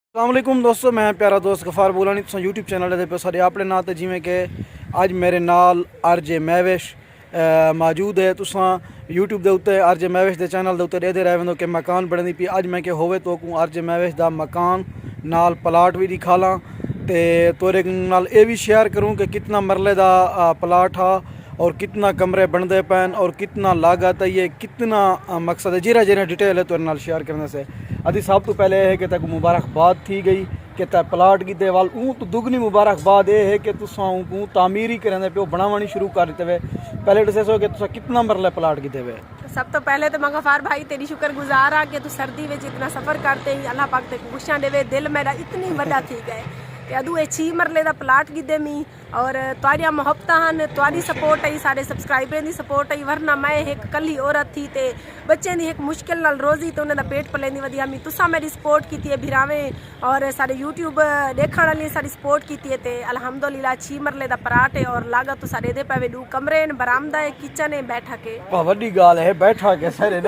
अस्सलामुअलैकुम दोस्तों, मैं प्यारा दोस्त गफार बोलानी तुम यूट्यूब चैनल पे सारे अपने नाम ते जिमें कि अज मेरे नाल RJ महविश मौजूद है। तुसा यूट्यूब के उत्ते RJ महविश के चैनल के उत्ते देखते रहे कि मकान बनती पी। अज मैं कि होवे तो RJ महविश का मकान नाल प्लाट भी दिखा ला ते तोरे नाल ये भी शेयर करूँ कि कितना मरले का प्लाट हा और कितना कमरे बनते पैन और कितना लागत है, ये कितना मकसद है, जीरा जीरा डिटेल है तेरे नाल शेयर करने से। अभी सब तो पहले है कि तक मुबारकबाद थी गई कि तै प्लाट की देवाल ऊँ तो दुगनी मुबारकबाद ये है कि तुसा ऊँ तामीर ही करें पे बनावानी शुरू कर देते हुए। पहले दसो कि तुसा कितना मरला प्लाट की देवे। सब तो पहले तो मैं गफार भाई तेरी शुक्रगुजार आ कि तू सर्दी में इतना सफ़र करते ही अल्लाह पाक ते खुशियां देवे। दिल मेरा इतनी वड्डा थी गए कि अदू ये 6 मरले का प्लाट की देमी और तुहारियां मुहब्बतां हन, तुहारी सपोर्ट है, सारे सबसक्राइबरें की सपोर्ट है। वरना मैं एक कली औरत थी ते बच्चों की एक मुश्किल नाल रोजी तो उन्होंने पेट पलेंदी वधी हमी। तुसा मेरी सपोर्ट की है भिरावें और सारे यूट्यूब देखने वाली सारी सपोर्ट की है ते अल्हम्दुलिल्लाह 6 मरले का प्लाट है और लागत तो सारे दे पे 2 कमरे हैं, बरामदा है, किचन है, बैठक है। वड्डी गाल है बैठक है सारे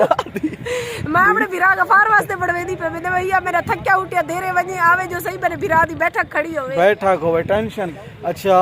मैं अपने भिरा गफार वास्ते बढ़वेंदी पे मैं भैया मेरा थक्या उठिया देरे वजे आवे जो सही मेरे भिरा दी बैठक खड़ी होवे बैठक होवे टेंशन। अच्छा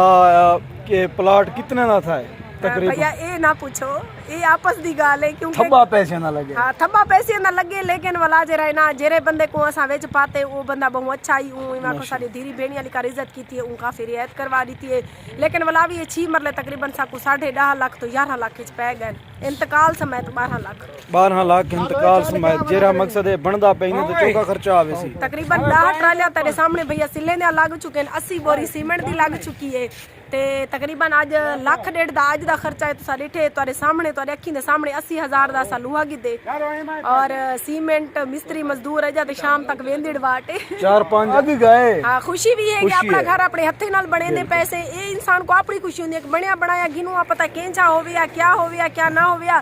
के प्लाट कितने ना था तकरीबन? भैया ये ना पूछो, ये आपस दी गाल है क्योंकि थब्बा पैसे ना लगे। हाँ थब्बा पैसे ना लगे लेकिन वाला जे रहे ना जेरे बंदे को असा वेच पाते वो बंदा बहुत अच्छा ही इमा को सारी धीरी बेनिया लिखा इज्जत की थी उनका फिर रियायत करवा दी थी। लेकिन वाला भी ये 6 मरले तकरीबन साकू 10.5 लाख तो 11 लाख पै गए इंतकाल समेत 12 लाख इंतकाल समेत जेरा मकसद है बनदा पे तो चौका खर्चा आवे सी तकरीबन 10 ट्रालियां तेरे सामने भैया सिले ने लग चुके हैं, 80 बोरी सीमेंट दी लग चुकी है ते तकरीबन आज 1.5 लाख दा आज दा खर्चा है तुसा डिठे तुहारे सामने तुहारे अखी दे सामने 80,000 दा लूहा गिदे और सीमेंट मिस्त्री मजदूर है जाते शाम तक वेंदड़ वाटे 4-5 अभी गए। हाँ खुशी भी है कि अपना घर अपने हथे नाल बने दे पैसे ये इंसान को अपनी खुशी होंदी है बनया बनाया गिनूआ पता केंचा होवे या क्या होवे या क्या ना होवे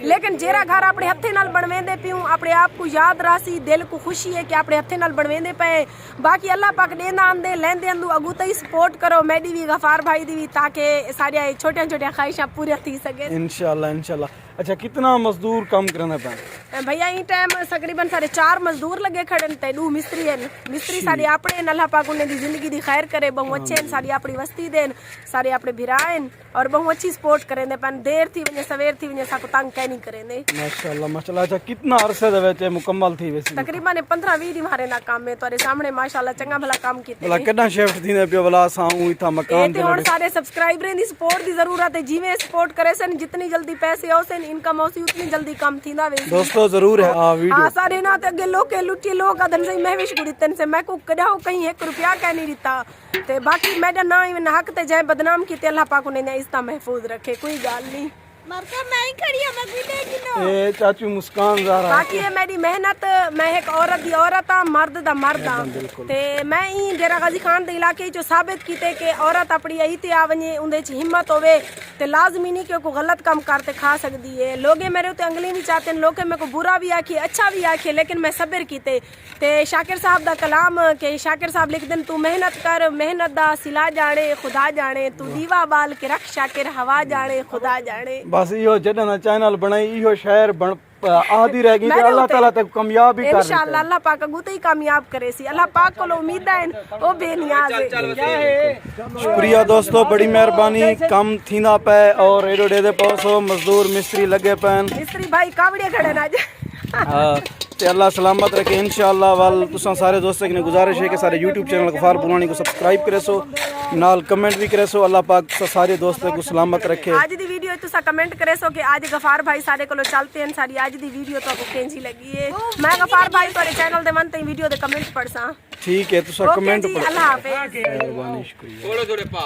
लेकिन जेरा घर अपने हथे नाल बनवेंदे पियूं अपने आप को याद रासी दिल को खुशी है कि अपने हथे नाल बनवेंदे पे। बाकी अल्लाह पाक देंदा आंदे लेंदे अंदू अगू तई सपोर्ट करो मेरी भी गफार भाई दी भी ताकि सारी छोटिया छोटिया ख्वाहिशां पूरी थी सके इंशाल्लाह इंशाल्लाह। अच्छा कितना मजदूर कम करना पे भैया ई टाइम तकरीबन सारे 4 मजदूर लगे खड़े ते 2 मिस्त्री हैं। मिस्त्री सारे अपने अल्लाह पाक उन्हें दी जिंदगी दी खैर करे बहु अच्छे हैं, सारी अपनी वस्ती देन सारे अपने भिराएन और बहु अच्छी सपोर्ट करें दे पन देर थी वने सवेर थी वने साको तंग कह नहीं करें दे माशाल्लाह माशाल्लाह। अच्छा कितना अरसे दे विच मुकम्मल थी वैसे? तकरीबन 15-20 दिन हमारे ना काम में तोरे सामने माशाल्लाह चंगा भला काम कीते भला कितना शिफ्ट थीने पियो भला साऊ इथा मकान ते और सारे सब्सक्राइबरें दी सपोर्ट दी जरूरत है। जिवें सपोर्ट करे सन जितनी जल्दी पैसे औसन इनकम औसी उतनी जल्दी कम थींदा वे दोस्तों जरूर है वीडियो। हां सारे ना ते अगे लोग के लुटी लोग अदन से महविश को दितन से मैं को कदा हो कहीं 1 रुपया कह नहीं दिता ते बाकी मेरा ना इन हक ते जाए बदनाम कीते अल्लाह पाक ने इस्ता महफूज रखे कोई गाल नहीं मरका मैं ही खड़ी हूं मैं भी गिनो ए चाचू मुस्कान ज़ारा बाकी है मेरी मेहनत मैं एक औरत दी औरत हां मर्द दा मर्द हां ते मैं ई जेरा गाजी खान दे इलाके जो साबित कीते कि औरत अपनी यही ते आवने उंदे च हिम्मत होवे ते लाजमी नहीं कि को गलत काम करते खा सकदी है। लोगे मेरे उते अंगली भी चाहते हैं लोग मेरे को बुरा भी आखे अच्छा भी आखे लेकिन मैं सब्र कीते ते शाकिर साहब दा कलाम के शाकिर साहब लिख देन तू मेहनत कर मेहनत दा सिला जाने खुदा जाने तू दीवा बाल के रख शाकिर हवा जाने खुदा जाने। बस इहो जडन चैनल बनाई इहो शहर बन आधी रह गई अल्लाह ताला तक कामयाब ही कर इंशाल्लाह अल्लाह पाक अगुते ही कामयाब करे सी अल्लाह पाक को उम्मीद है ओ बेनियाज है। शुक्रिया दोस्तों बड़ी मेहरबानी कम थींदा पे और एडो दे पौसो मजदूर मिस्त्री लगे पैन मिस्त्री भाई कावड़े खड़े ना हां ते अल्लाह सलामत रखे इंशाल्लाह। वाल तुसा सारे दोस्तों की गुजारिश है कि सारे यूट्यूब चैनल गफार बुलानी को सब्सक्राइब करे सो नाल कमेंट भी करे सो अल्लाह पाक सारे दोस्तों को सलामत रखे। आज दी वीडियो तुसा कमेंट करे सो कि आज गफार भाई सारे को चलते हैं सारी आज दी वीडियो तो आपको कैंसी लगी है मैं गफार भाई तोरे चैनल दे मन ते वीडियो दे कमेंट पढ़सा ठीक है तुसा कमेंट पढ़ अल्लाह हाफिज मेहरबानी शुक्रिया।